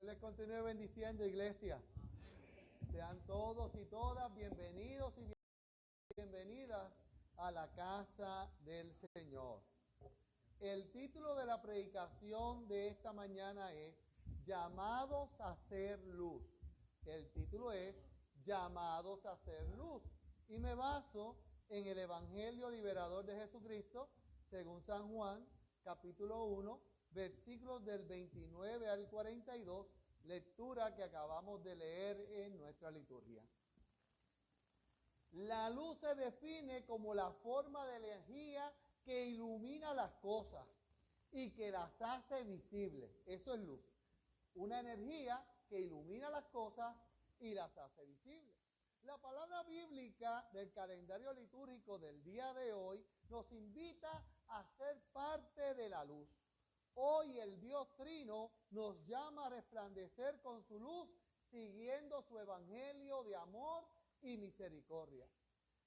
les continúe bendiciendo, iglesia. Sean todos y todas bienvenidos y bienvenidas a la casa del Señor. El título de la predicación de esta mañana es Llamados a ser luz. El título es Llamados a ser luz. Y me baso en el Evangelio Liberador de Jesucristo, según San Juan, capítulo 1, versículos del 29 al 42, lectura que acabamos de leer en nuestra liturgia. La luz se define como la forma de energía que ilumina las cosas y que las hace visibles. Eso es luz. Una energía que ilumina las cosas y las hace visibles. La palabra bíblica del calendario litúrgico del día de hoy nos invita a ser parte de la luz. Hoy el Dios Trino nos llama a resplandecer con su luz, siguiendo su evangelio de amor y misericordia.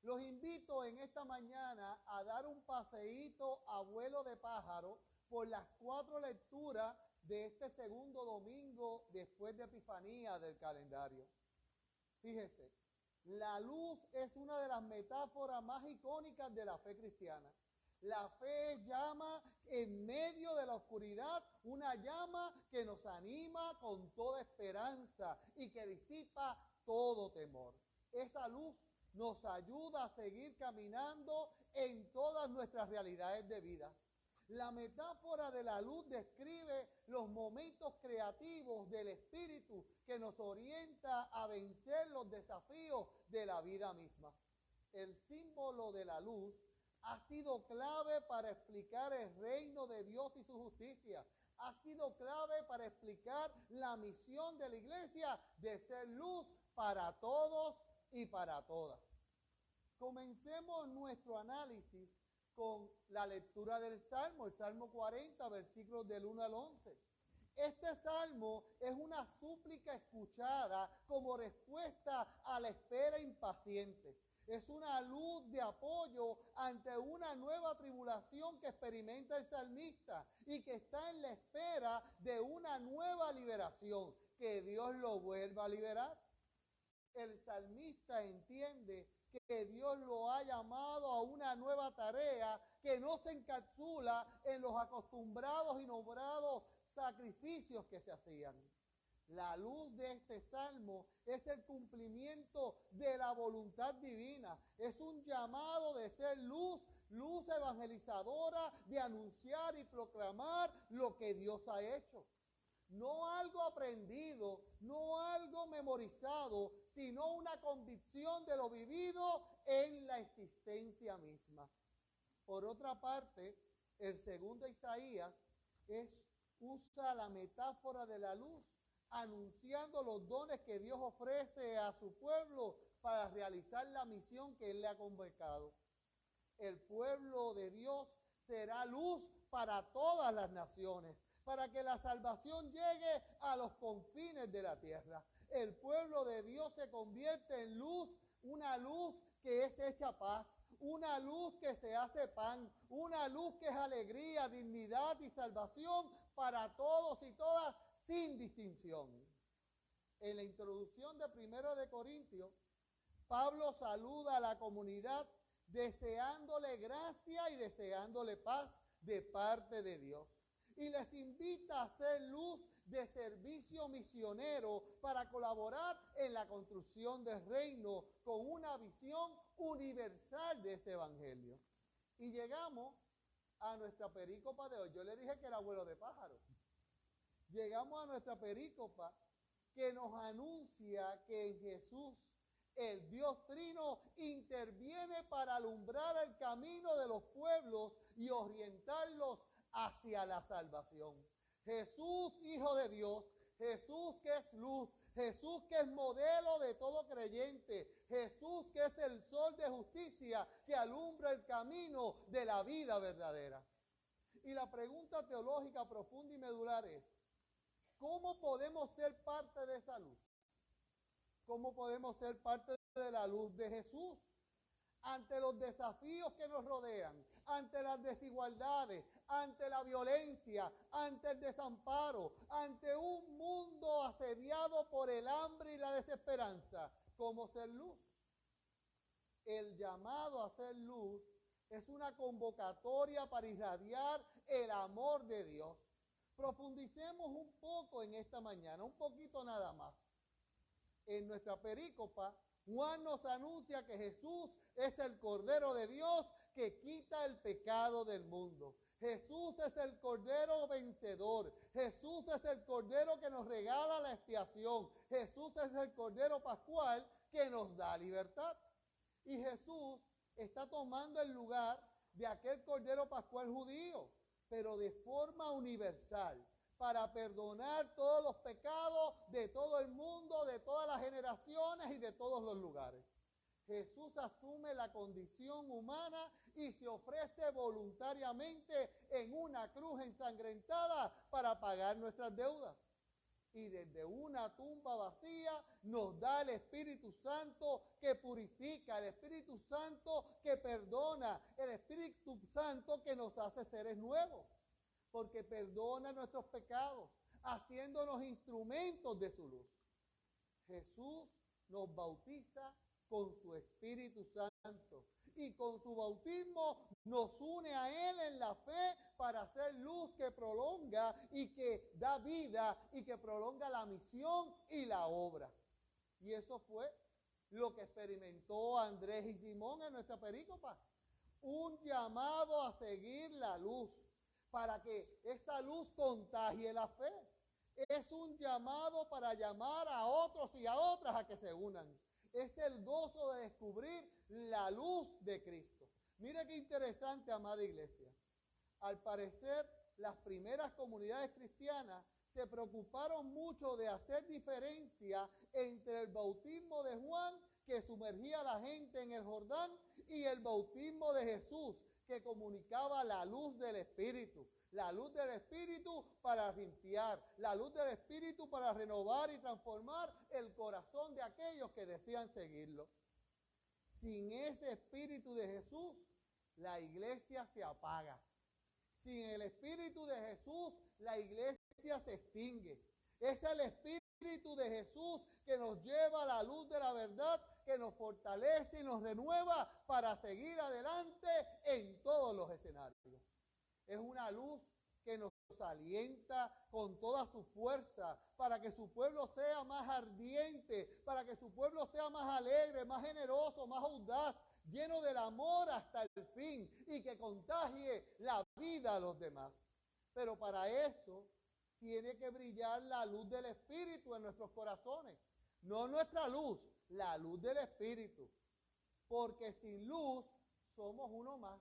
Los invito en esta mañana a dar un paseíto a vuelo de pájaro por las 4 lecturas de este segundo domingo después de Epifanía del calendario. Fíjese, la luz es una de las metáforas más icónicas de la fe cristiana. La fe llama en medio de la oscuridad, una llama que nos anima con toda esperanza y que disipa todo temor. Esa luz nos ayuda a seguir caminando en todas nuestras realidades de vida. La metáfora de la luz describe los momentos creativos del Espíritu que nos orienta a vencer los desafíos de la vida misma. El símbolo de la luz ha sido clave para explicar el reino de Dios y su justicia. Ha sido clave para explicar la misión de la iglesia de ser luz para todos y para todas. Comencemos nuestro análisis con la lectura del Salmo, el Salmo 40, versículos del 1 al 11. Este salmo es una súplica escuchada como respuesta a la espera impaciente. Es una luz de apoyo ante una nueva tribulación que experimenta el salmista y que está en la espera de una nueva liberación, que Dios lo vuelva a liberar. El salmista entiende que Dios lo ha llamado a una nueva tarea que no se encapsula en los acostumbrados y nombrados sacrificios que se hacían. La luz de este salmo es el cumplimiento de la voluntad divina. Es un llamado de ser luz, luz evangelizadora, de anunciar y proclamar lo que Dios ha hecho. No algo aprendido, no algo memorizado, sino una convicción de lo vivido en la existencia misma. Por otra parte, el segundo Isaías usa la metáfora de la luz, anunciando los dones que Dios ofrece a su pueblo para realizar la misión que Él le ha convocado. El pueblo de Dios será luz para todas las naciones, para que la salvación llegue a los confines de la tierra. El pueblo de Dios se convierte en luz, una luz que es hecha paz, una luz que se hace pan, una luz que es alegría, dignidad y salvación para todos y todas sin distinción. En la introducción de 1 de Corintios, Pablo saluda a la comunidad deseándole gracia y deseándole paz de parte de Dios. Y les invita a hacer luz de servicio misionero para colaborar en la construcción del reino con una visión universal de ese evangelio. Y llegamos a nuestra perícopa de hoy. Yo le dije que era vuelo de pájaro. Llegamos a nuestra perícopa que nos anuncia que en Jesús el Dios Trino interviene para alumbrar el camino de los pueblos y orientarlos hacia la salvación. Jesús, Hijo de Dios, Jesús que es luz, Jesús que es modelo de todo creyente, Jesús que es el sol de justicia que alumbra el camino de la vida verdadera. Y la pregunta teológica profunda y medular es, ¿cómo podemos ser parte de esa luz? ¿Cómo podemos ser parte de la luz de Jesús? Ante los desafíos que nos rodean, ante las desigualdades, ante la violencia, ante el desamparo, ante un mundo pasado por el hambre y la desesperanza, ¿cómo ser luz? El llamado a ser luz es una convocatoria para irradiar el amor de Dios. Profundicemos un poco en esta mañana, un poquito nada más. En nuestra perícopa, Juan nos anuncia que Jesús es el Cordero de Dios que quita el pecado del mundo. Jesús es el Cordero vencedor. Jesús es el Cordero que nos regala la expiación. Jesús es el Cordero pascual que nos da libertad. Y Jesús está tomando el lugar de aquel Cordero pascual judío, pero de forma universal, para perdonar todos los pecados de todo el mundo, de todas las generaciones y de todos los lugares. Jesús asume la condición humana y se ofrece voluntariamente en una cruz ensangrentada para pagar nuestras deudas. Y desde una tumba vacía nos da el Espíritu Santo que purifica, el Espíritu Santo que perdona, el Espíritu Santo que nos hace seres nuevos, porque perdona nuestros pecados, haciéndonos instrumentos de su luz. Jesús nos bautiza con su Espíritu Santo y con su bautismo nos une a Él en la fe para hacer luz que prolonga y que da vida y que prolonga la misión y la obra. Y eso fue lo que experimentó Andrés y Simón en nuestra perícopa. Un llamado a seguir la luz para que esa luz contagie la fe. Es un llamado para llamar a otros y a otras a que se unan. Es el gozo de descubrir la luz de Cristo. Mire qué interesante, amada iglesia. Al parecer, las primeras comunidades cristianas se preocuparon mucho de hacer diferencia entre el bautismo de Juan, que sumergía a la gente en el Jordán, y el bautismo de Jesús, que comunicaba la luz del Espíritu. La luz del Espíritu para limpiar, la luz del Espíritu para renovar y transformar el corazón de aquellos que desean seguirlo. Sin ese Espíritu de Jesús, la iglesia se apaga. Sin el Espíritu de Jesús, la iglesia se extingue. Es el Espíritu de Jesús que nos lleva a la luz de la verdad, que nos fortalece y nos renueva para seguir adelante en todos los escenarios. Es una luz que nos alienta con toda su fuerza para que su pueblo sea más ardiente, para que su pueblo sea más alegre, más generoso, más audaz, lleno del amor hasta el fin y que contagie la vida a los demás. Pero para eso tiene que brillar la luz del Espíritu en nuestros corazones. No nuestra luz, la luz del Espíritu. Porque sin luz somos uno más.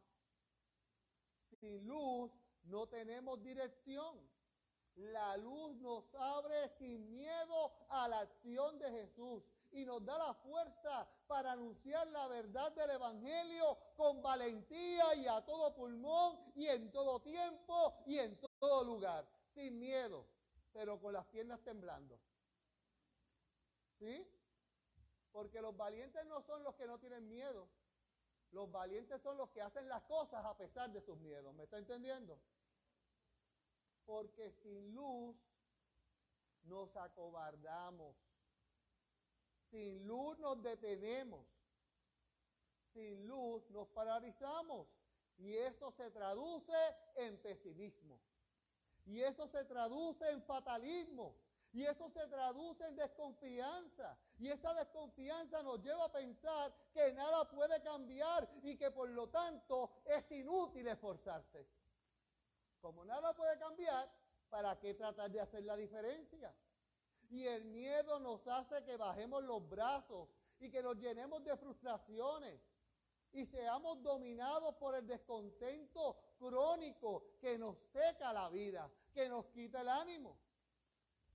Sin luz no tenemos dirección. La luz nos abre sin miedo a la acción de Jesús y nos da la fuerza para anunciar la verdad del Evangelio con valentía y a todo pulmón y en todo tiempo y en todo lugar, sin miedo, pero con las piernas temblando. ¿Sí? Porque los valientes no son los que no tienen miedo. Los valientes son los que hacen las cosas a pesar de sus miedos. ¿Me está entendiendo? Porque sin luz nos acobardamos. Sin luz nos detenemos. Sin luz nos paralizamos. Y eso se traduce en pesimismo. Y eso se traduce en fatalismo. Y eso se traduce en desconfianza. Y esa desconfianza nos lleva a pensar que nada puede cambiar y que por lo tanto es inútil esforzarse. Como nada puede cambiar, ¿para qué tratar de hacer la diferencia? Y el miedo nos hace que bajemos los brazos y que nos llenemos de frustraciones y seamos dominados por el descontento crónico que nos seca la vida, que nos quita el ánimo.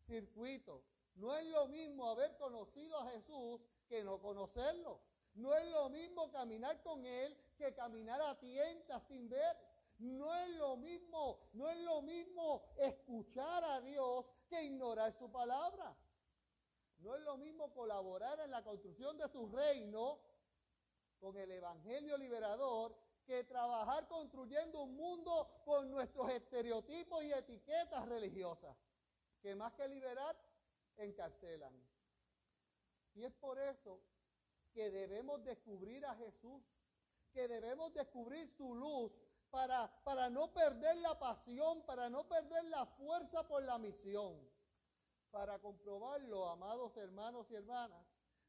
Circuito. No es lo mismo haber conocido a Jesús que no conocerlo. No es lo mismo caminar con Él que caminar a tientas sin ver. No es lo mismo escuchar a Dios que ignorar su palabra. No es lo mismo colaborar en la construcción de su reino con el Evangelio liberador que trabajar construyendo un mundo con nuestros estereotipos y etiquetas religiosas. Que más que liberar, encarcelan. Y es por eso que debemos descubrir a Jesús, que debemos descubrir su luz para no perder la pasión, para no perder la fuerza por la misión. Para comprobarlo, amados hermanos y hermanas,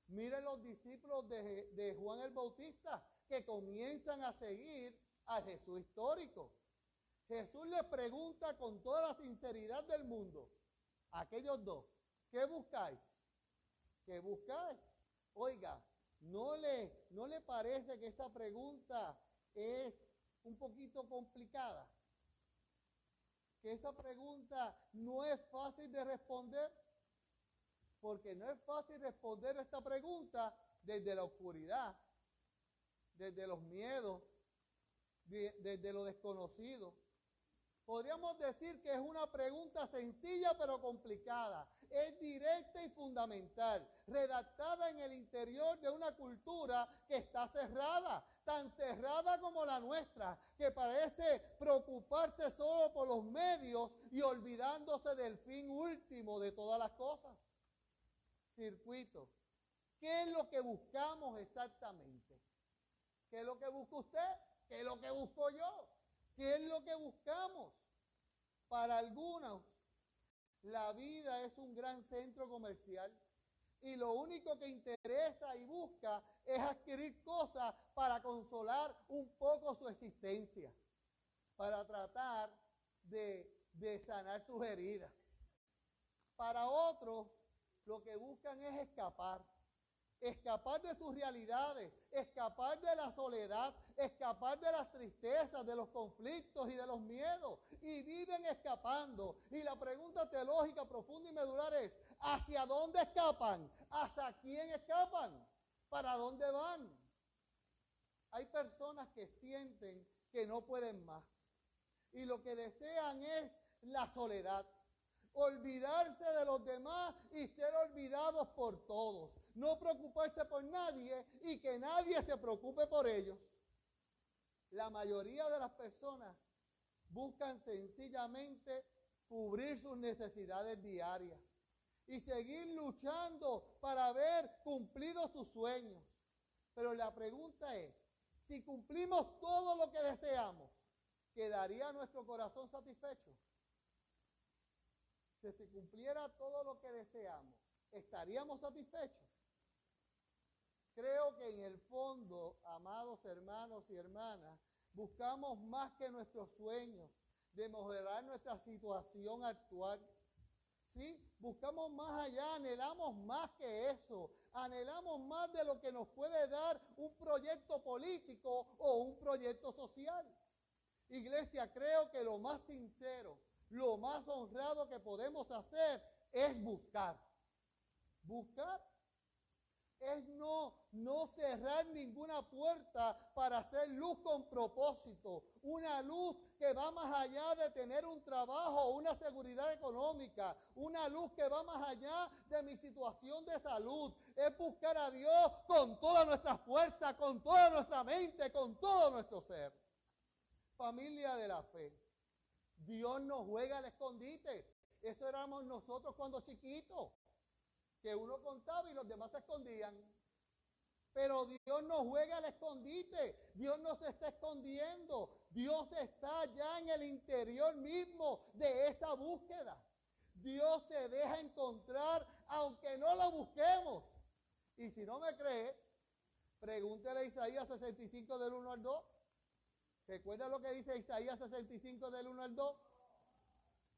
miren los discípulos de Juan el Bautista que comienzan a seguir a Jesús histórico. Jesús les pregunta con toda la sinceridad del mundo a aquellos dos, ¿qué buscáis? ¿Qué buscáis? Oiga, ¿no le parece que esa pregunta es un poquito complicada? Que esa pregunta no es fácil de responder, porque no es fácil responder esta pregunta desde la oscuridad, desde los miedos, desde lo desconocido. Podríamos decir que es una pregunta sencilla pero complicada. Es directa y fundamental, redactada en el interior de una cultura que está cerrada, tan cerrada como la nuestra, que parece preocuparse solo por los medios y olvidándose del fin último de todas las cosas. Circuito. ¿Qué es lo que buscamos exactamente? ¿Qué es lo que busca usted? ¿Qué es lo que busco yo? ¿Qué es lo que buscamos? Para algunos, la vida es un gran centro comercial y lo único que interesa y busca es adquirir cosas para consolar un poco su existencia, para tratar de sanar sus heridas. Para otros, lo que buscan es escapar de sus realidades, escapar de la soledad, escapar de las tristezas, de los conflictos y de los miedos, y viven escapando. Y la pregunta teológica profunda y medular es, ¿hacia dónde escapan? ¿Hacia quién escapan? ¿Para dónde van? Hay personas que sienten que no pueden más, y lo que desean es la soledad. Olvidarse de los demás y ser olvidados por todos. No preocuparse por nadie y que nadie se preocupe por ellos. La mayoría de las personas buscan sencillamente cubrir sus necesidades diarias y seguir luchando para ver cumplidos sus sueños. Pero la pregunta es, si cumplimos todo lo que deseamos, ¿quedaría nuestro corazón satisfecho? Si se cumpliera todo lo que deseamos, ¿estaríamos satisfechos? Creo que en el fondo, amados hermanos y hermanas, buscamos más que nuestros sueños de mejorar nuestra situación actual. ¿Sí? Buscamos más allá, anhelamos más que eso, anhelamos más de lo que nos puede dar un proyecto político o un proyecto social. Iglesia, creo que lo más sincero, lo más honrado que podemos hacer es buscar. Buscar es no cerrar ninguna puerta para hacer luz con propósito. Una luz que va más allá de tener un trabajo, una seguridad económica. Una luz que va más allá de mi situación de salud. Es buscar a Dios con toda nuestra fuerza, con toda nuestra mente, con todo nuestro ser. Familia de la fe. Dios nos juega al escondite. Eso éramos nosotros cuando chiquitos, que uno contaba y los demás se escondían. Pero Dios nos juega al escondite. Dios no se está escondiendo. Dios está ya en el interior mismo de esa búsqueda. Dios se deja encontrar aunque no lo busquemos. Y si no me cree, pregúntele a Isaías 65 del 1 al 2. ¿Recuerda lo que dice Isaías 65 del 1 al 2?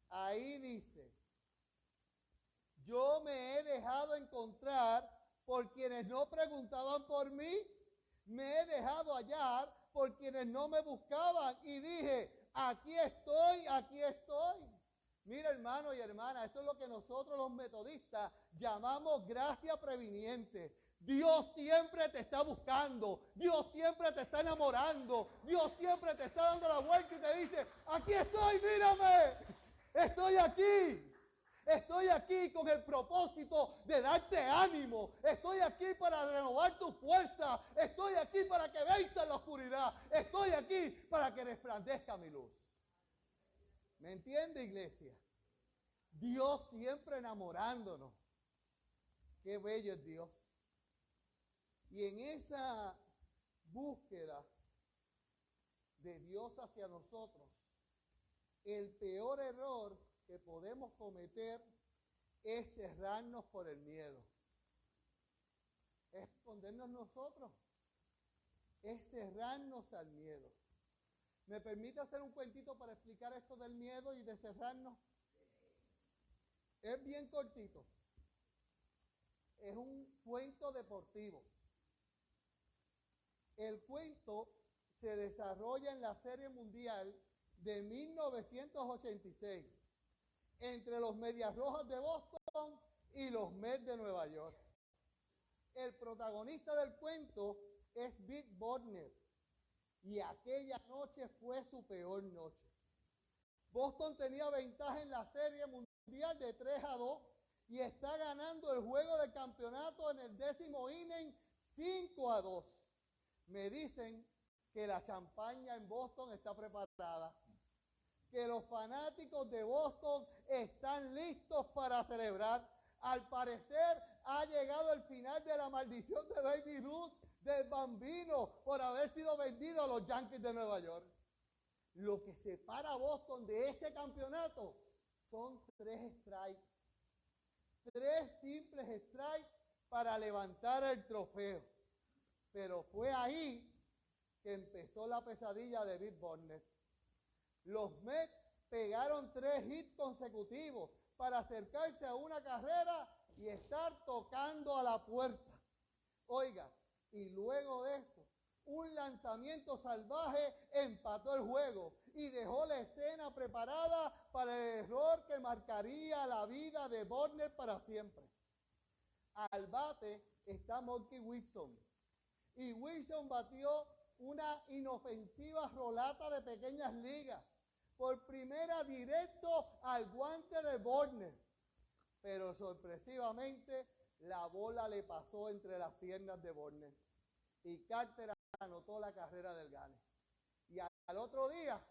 Ahí dice, yo me he dejado encontrar por quienes no preguntaban por mí, me he dejado hallar por quienes no me buscaban y dije, aquí estoy, aquí estoy. Mira, hermano y hermana, eso es lo que nosotros los metodistas llamamos gracia previniente. Dios siempre te está buscando, Dios siempre te está enamorando, Dios siempre te está dando la vuelta y te dice, aquí estoy, mírame, estoy aquí con el propósito de darte ánimo, estoy aquí para renovar tu fuerza, estoy aquí para que venzas la oscuridad, estoy aquí para que resplandezca mi luz. ¿Me entiende, iglesia? Dios siempre enamorándonos. Qué bello es Dios. Y en esa búsqueda de Dios hacia nosotros, el peor error que podemos cometer es cerrarnos por el miedo. Es escondernos nosotros. Es cerrarnos al miedo. ¿Me permite hacer un cuentito para explicar esto del miedo y de cerrarnos? Es bien cortito. Es un cuento deportivo. El cuento se desarrolla en la Serie Mundial de 1986 entre los Medias Rojas de Boston y los Mets de Nueva York. El protagonista del cuento es Big Bodner y aquella noche fue su peor noche. Boston tenía ventaja en la Serie Mundial de 3-2 y está ganando el juego de campeonato en el 10º inning 5-2. Me dicen que la champaña en Boston está preparada, que los fanáticos de Boston están listos para celebrar. Al parecer ha llegado el final de la maldición de Baby Ruth, del Bambino, por haber sido vendido a los Yankees de Nueva York. Lo que separa a Boston de ese campeonato son 3 strikes. 3 simples strikes para levantar el trofeo. Pero fue ahí que empezó la pesadilla de Big Bodner. Los Mets pegaron 3 hits consecutivos para acercarse a una carrera y estar tocando a la puerta. Oiga, y luego de eso, un lanzamiento salvaje empató el juego y dejó la escena preparada para el error que marcaría la vida de Bodner para siempre. Al bate está Mookie Wilson. Y Wilson batió una inofensiva rolata de pequeñas ligas. Por primera directo al guante de Bodner. Pero sorpresivamente la bola le pasó entre las piernas de Bodner. Y Carter anotó la carrera del gane. Y al otro día,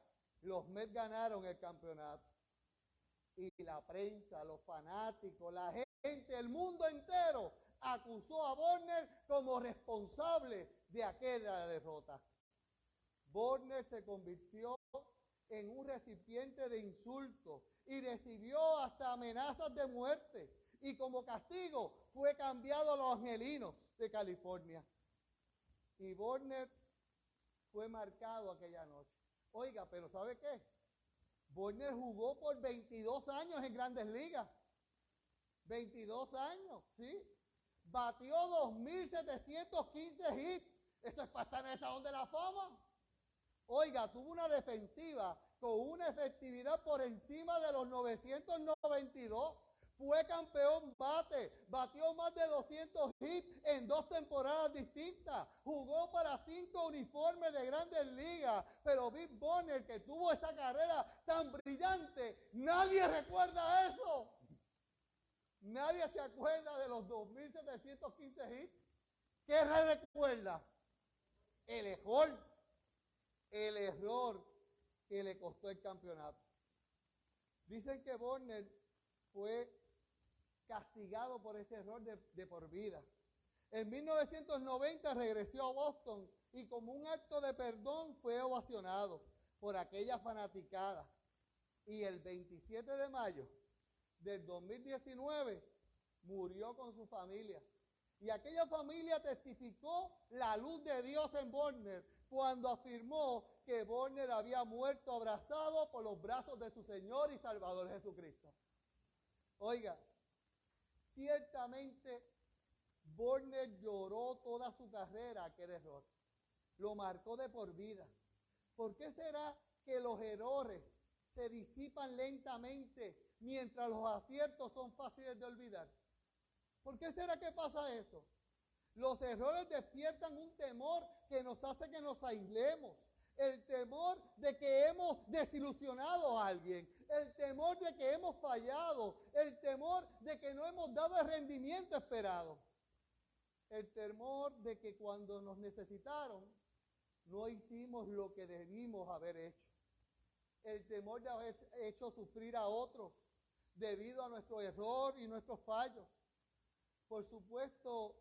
los Mets ganaron el campeonato. Y la prensa, los fanáticos, la gente, el mundo entero acusó a Bodner como responsable de aquella derrota. Bodner se convirtió en un recipiente de insultos y recibió hasta amenazas de muerte. Y como castigo fue cambiado a los Angelinos de California. Y Bodner fue marcado aquella noche. Oiga, pero ¿sabe qué? Bodner jugó por 22 años en Grandes Ligas. 22 años, ¿sí? Batió 2.715 hits. Eso es para estar en el Salón de la Fama. Oiga, tuvo una defensiva con una efectividad por encima de los 992. Fue campeón bate, batió más de 200 hits en 2 temporadas distintas. Jugó para 5 uniformes de Grandes Ligas. Pero Big Bodner, que tuvo esa carrera tan brillante, nadie recuerda eso. Nadie se acuerda de los 2.715 hits. ¿Qué recuerda? El error que le costó el campeonato. Dicen que Bodner fue castigado por ese error de por vida. En 1990 regresó a Boston y como un acto de perdón fue ovacionado por aquella fanaticada. Y el 27 de mayo del 2019 murió con su familia. Y aquella familia testificó la luz de Dios en Bodner cuando afirmó que Bodner había muerto abrazado por los brazos de su Señor y Salvador Jesucristo. Oiga, ciertamente Bodner lloró toda su carrera aquel error. Lo marcó de por vida. ¿Por qué será que los errores se disipan lentamente mientras los aciertos son fáciles de olvidar? ¿Por qué será que pasa eso? Los errores despiertan un temor que nos hace que nos aislemos. El temor de que hemos desilusionado a alguien. El temor de que hemos fallado. El temor de que no hemos dado el rendimiento esperado. El temor de que cuando nos necesitaron, no hicimos lo que debimos haber hecho. El temor de haber hecho sufrir a otros debido a nuestro error y nuestros fallos. Por supuesto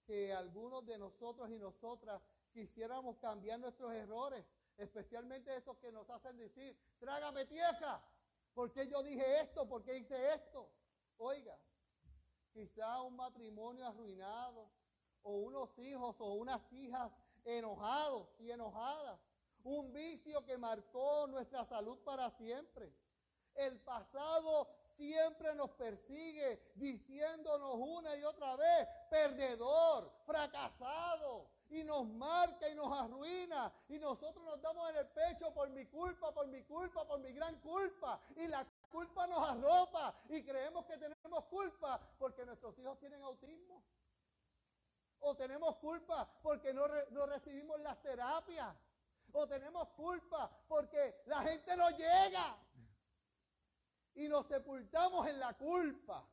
que algunos de nosotros y nosotras quisiéramos cambiar nuestros errores, especialmente esos que nos hacen decir, trágame tierra, ¿por qué yo dije esto? ¿Por qué hice esto? Oiga, quizá un matrimonio arruinado, o unos hijos o unas hijas enojados y enojadas, un vicio que marcó nuestra salud para siempre. El pasado siempre nos persigue diciéndonos una y otra vez, perdedor, fracasado, y nos marca y nos arruina, y nosotros nos damos en el pecho por mi culpa, por mi culpa, por mi gran culpa, y la culpa nos arropa, y creemos que tenemos culpa porque nuestros hijos tienen autismo, o tenemos culpa porque no recibimos las terapias, o tenemos culpa porque la gente no llega, y nos sepultamos en la culpa.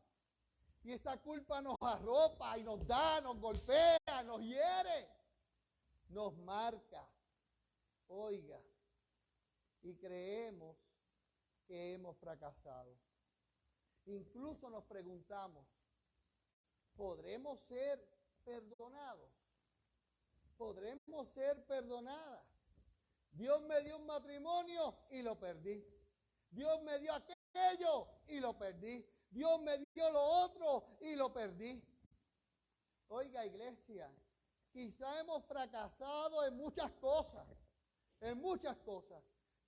Y esa culpa nos arropa y nos da, nos golpea, nos hiere, nos marca. Oiga, y creemos que hemos fracasado. Incluso nos preguntamos, ¿podremos ser perdonados? ¿Podremos ser perdonadas? Dios me dio un matrimonio y lo perdí. Dios me dio aquello y lo perdí. Dios me dio lo otro y lo perdí. Oiga, iglesia, quizá hemos fracasado en muchas cosas,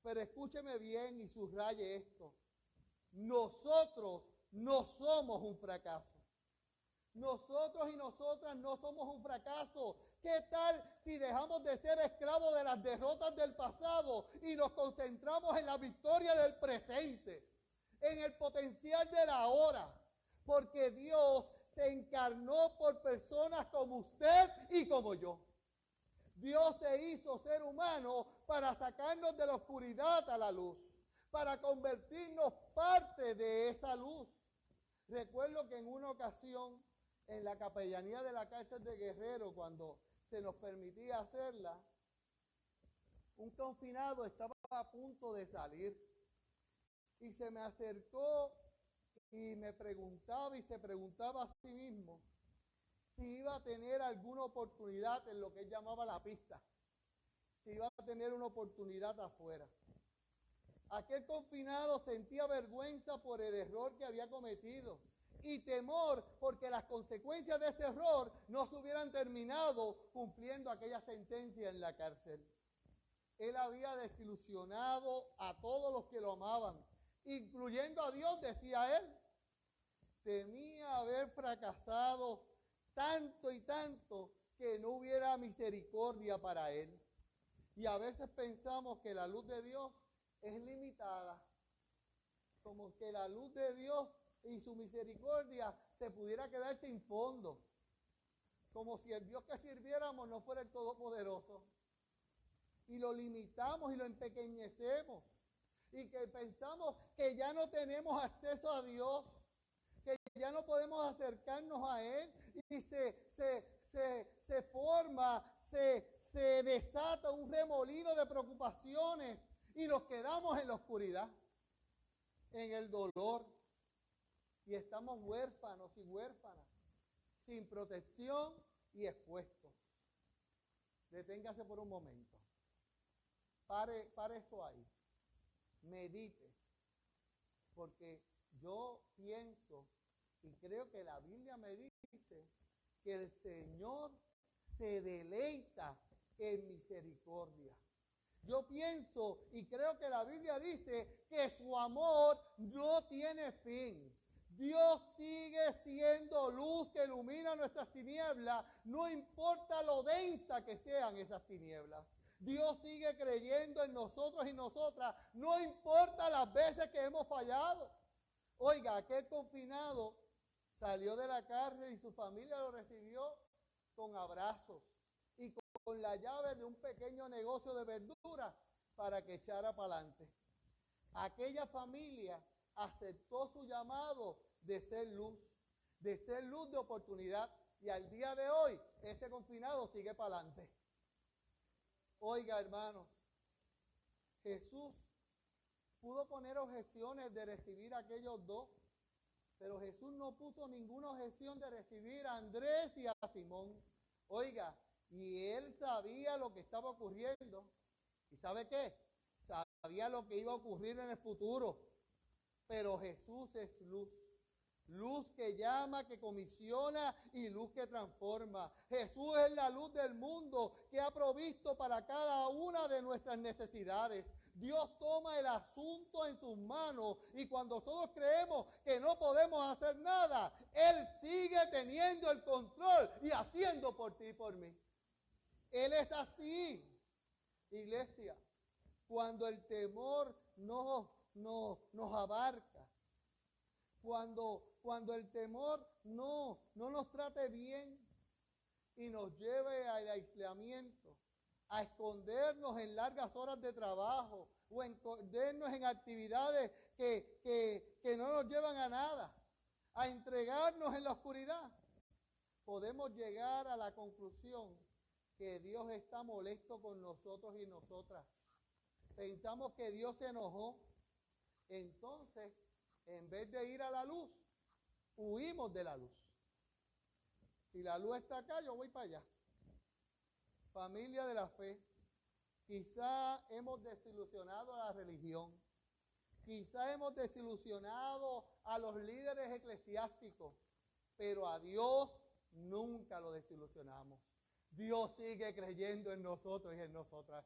pero escúcheme bien y subraye esto. Nosotros no somos un fracaso. Nosotros y nosotras no somos un fracaso. ¿Qué tal si dejamos de ser esclavos de las derrotas del pasado y nos concentramos en la victoria del presente, en el potencial de la hora? Porque Dios se encarnó por personas como usted y como yo. Dios se hizo ser humano para sacarnos de la oscuridad a la luz, para convertirnos parte de esa luz. Recuerdo que en una ocasión, en la capellanía de la cárcel de Guerrero, cuando se nos permitía hacerla, un confinado estaba a punto de salir y se me acercó y me preguntaba y se preguntaba a sí mismo si iba a tener alguna oportunidad en lo que él llamaba la pista, si iba a tener una oportunidad afuera. Aquel confinado sentía vergüenza por el error que había cometido y temor porque las consecuencias de ese error no se hubieran terminado cumpliendo aquella sentencia en la cárcel. Él había desilusionado a todos los que lo amaban, incluyendo a Dios, decía él. Temía haber fracasado tanto y tanto que no hubiera misericordia para él. Y a veces pensamos que la luz de Dios es limitada, como que la luz de Dios y su misericordia se pudiera quedar sin fondo, como si el Dios que sirviéramos no fuera el Todopoderoso. Y lo limitamos y lo empequeñecemos, y que pensamos que ya no tenemos acceso a Dios, que ya no podemos acercarnos a Él, y se forma, se desata un remolino de preocupaciones y nos quedamos en la oscuridad, en el dolor, y estamos huérfanos y huérfanas, sin protección y expuestos. Deténgase por un momento. Pare eso ahí. Medite. Porque yo pienso y creo que la Biblia me dice que el Señor se deleita en misericordia. Yo pienso y creo que la Biblia dice que su amor no tiene fin. Dios sigue siendo luz que ilumina nuestras tinieblas, no importa lo densa que sean esas tinieblas. Dios sigue creyendo en nosotros y nosotras, no importa las veces que hemos fallado. Oiga, aquel confinado salió de la cárcel y su familia lo recibió con abrazos y con la llave de un pequeño negocio de verduras para que echara para adelante. Aquella familia aceptó su llamado de ser luz de oportunidad, y al día de hoy ese confinado sigue para adelante. Oiga, hermanos, Jesús pudo poner objeciones de recibir a aquellos dos, Pero Jesús no puso ninguna objeción de recibir a Andrés y a Simón. Oiga, y él sabía lo que estaba ocurriendo. ¿Y sabe qué? Sabía lo que iba a ocurrir en el futuro. Pero Jesús es luz. Luz que llama, que comisiona y luz que transforma. Jesús es la luz del mundo que ha provisto para cada una de nuestras necesidades. Dios toma el asunto en sus manos y cuando nosotros creemos que no podemos hacer nada, Él sigue teniendo el control y haciendo por ti y por mí. Él es así, iglesia. Cuando el temor nos abarca, cuando el temor no nos trate bien y nos lleve al aislamiento, a escondernos en largas horas de trabajo o escondernos en actividades que no nos llevan a nada, a entregarnos en la oscuridad, podemos llegar a la conclusión que Dios está molesto con nosotros y nosotras. Pensamos que Dios se enojó. Entonces, en vez de ir a la luz, huimos de la luz. Si la luz está acá, yo voy para allá. Familia de la fe, quizá hemos desilusionado a la religión, quizá hemos desilusionado a los líderes eclesiásticos, pero a Dios nunca lo desilusionamos. Dios sigue creyendo en nosotros y en nosotras.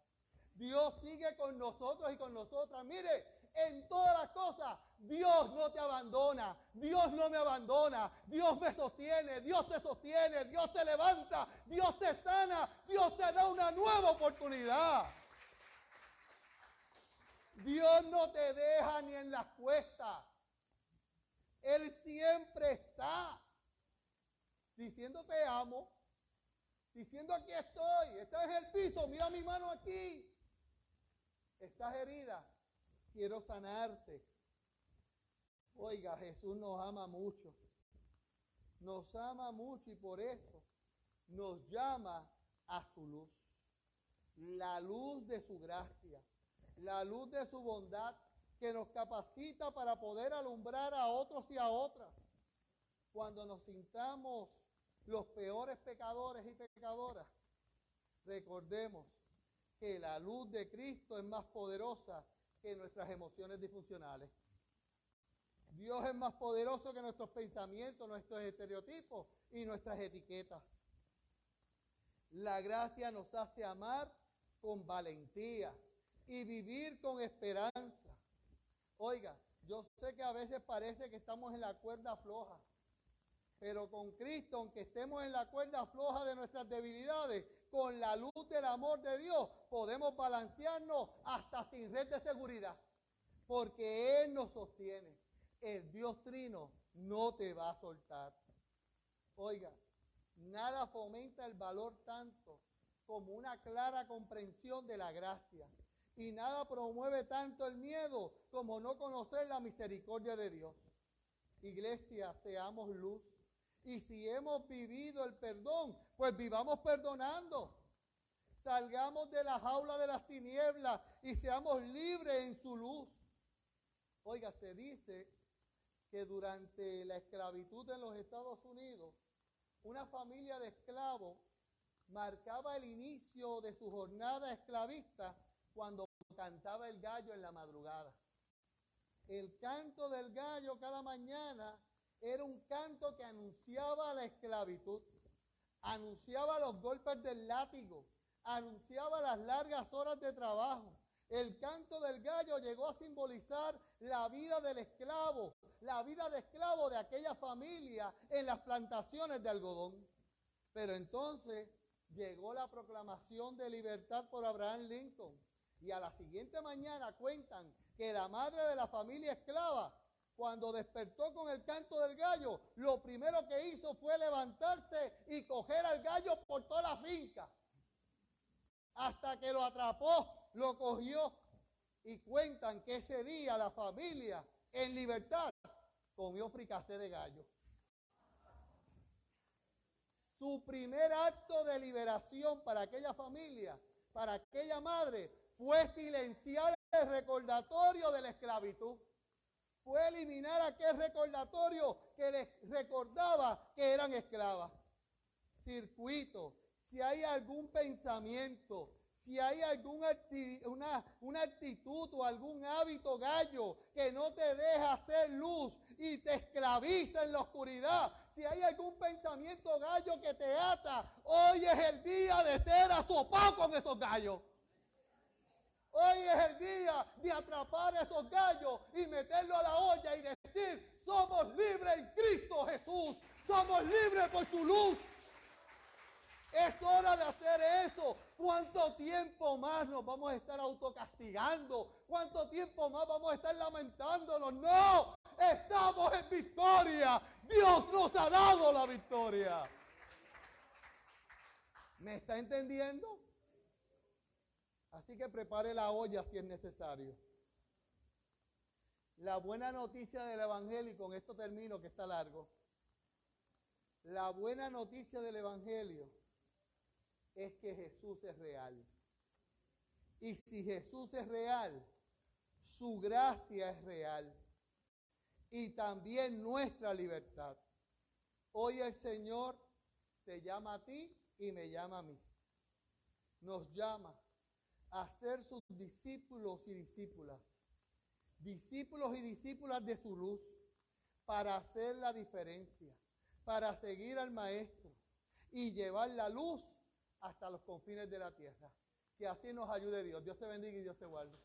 Dios sigue con nosotros y con nosotras. Mire, en todas las cosas, Dios no te abandona, Dios no me abandona, Dios me sostiene, Dios te sostiene, Dios te levanta, Dios te sana, Dios te da una nueva oportunidad. Dios no te deja ni en las cuestas. Él siempre está diciendo te amo, diciendo aquí estoy, estás en el piso, mira mi mano aquí. Estás herida, quiero sanarte. Oiga, Jesús nos ama mucho y por eso nos llama a su luz. La luz de su gracia, la luz de su bondad que nos capacita para poder alumbrar a otros y a otras. Cuando nos sintamos los peores pecadores y pecadoras, recordemos que la luz de Cristo es más poderosa que nuestras emociones disfuncionales. Dios es más poderoso que nuestros pensamientos, nuestros estereotipos y nuestras etiquetas. La gracia nos hace amar con valentía y vivir con esperanza. Oiga, yo sé que a veces parece que estamos en la cuerda floja, pero con Cristo, aunque estemos en la cuerda floja de nuestras debilidades, con la luz del amor de Dios, podemos balancearnos hasta sin red de seguridad, porque Él nos sostiene. El Dios Trino no te va a soltar. Oiga, nada fomenta el valor tanto como una clara comprensión de la gracia. Y nada promueve tanto el miedo como no conocer la misericordia de Dios. Iglesia, seamos luz. Y si hemos vivido el perdón, pues vivamos perdonando. Salgamos de la jaula de las tinieblas y seamos libres en su luz. Oiga, se dice que durante la esclavitud en los Estados Unidos, una familia de esclavos marcaba el inicio de su jornada esclavista cuando cantaba el gallo en la madrugada. El canto del gallo cada mañana era un canto que anunciaba la esclavitud, anunciaba los golpes del látigo, anunciaba las largas horas de trabajo. El canto del gallo llegó a simbolizar la vida del esclavo, la vida de esclavo de aquella familia en las plantaciones de algodón. Pero entonces llegó la proclamación de libertad por Abraham Lincoln. Y a la siguiente mañana cuentan que la madre de la familia esclava, cuando despertó con el canto del gallo, lo primero que hizo fue levantarse y coger al gallo por toda la finca. Hasta que lo atrapó, lo cogió. Y cuentan que ese día la familia, en libertad, comió fricasé de gallo. Su primer acto de liberación para aquella familia, para aquella madre, fue silenciar el recordatorio de la esclavitud. fue eliminar aquel recordatorio que les recordaba que eran esclavas. Circuito, si hay algún pensamiento, si hay una actitud o algún hábito gallo que no te deja hacer luz y te esclaviza en la oscuridad, si hay algún pensamiento gallo que te ata, hoy es el día de ser asopado con esos gallos. Hoy es el día de atrapar esos gallos y meterlo a la olla y decir, somos libres en Cristo Jesús, somos libres por su luz. Es hora de hacer eso. ¿Cuánto tiempo más nos vamos a estar autocastigando? ¿Cuánto tiempo más vamos a estar lamentándonos? No, estamos en victoria. Dios nos ha dado la victoria. ¿Me está entendiendo? Así que prepare la olla si es necesario. La buena noticia del Evangelio, y con esto termino que está largo. La buena noticia del Evangelio es que Jesús es real. Y si Jesús es real, su gracia es real. Y también nuestra libertad. Hoy el Señor te llama a ti y me llama a mí. Nos llama a ser sus discípulos y discípulas. Discípulos y discípulas de su luz. Para hacer la diferencia. Para seguir al Maestro. Y llevar la luz hasta los confines de la tierra. Que así nos ayude Dios. Dios te bendiga y Dios te guarde.